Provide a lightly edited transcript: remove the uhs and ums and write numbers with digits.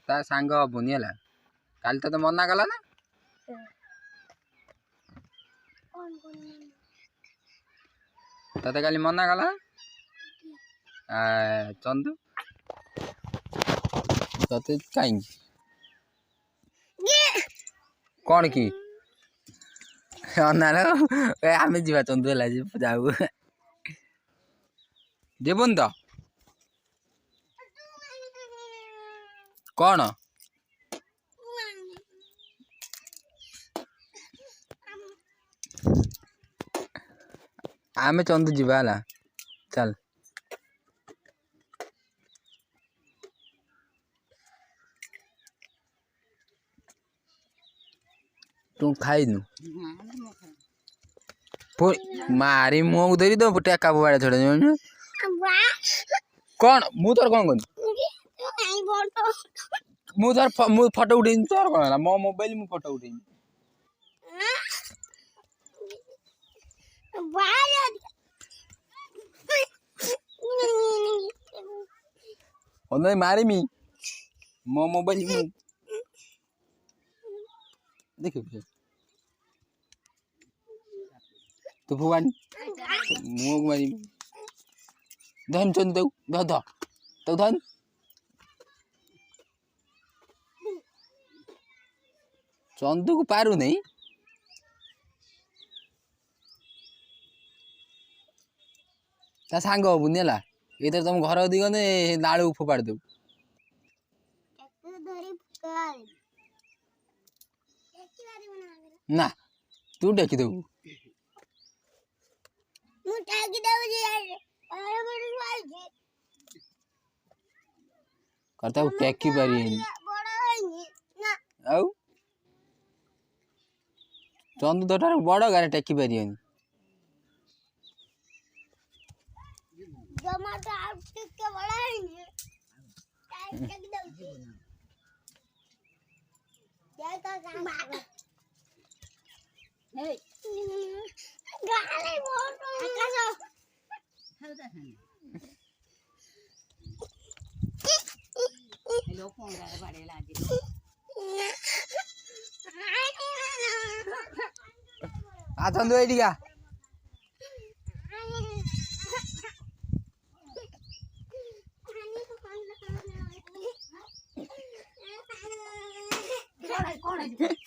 ता सांग हबुनि है काली तो मना कला ना तते काली मना कला चंदू तते कहीं कौन की आम जा चंदू है जाऊ देवन तो कौन आम चंदू जीवा है चल तू खाई नु मारी मुँह धरी दो टेका बुआड़े छोड़े कौन मु तोर कौन मु तोर मु फोटो उठे तोर कौन है मो मोबाइल मु फोटो उठे मारी मी मो मोबाइल मु देख तो भगवान मुँह मारी धन चंद दे ध ध तो धन चंदू को पारू नहीं ता सांग हबुनि है इधर तुम घर दी गने लाड़ू फोपाड़ दे ना तू टेकी दे करता टेकी पारी आउ चंदू तो बड़ गाड़ी टेकी पारी आ चंदू ये क्या कौन है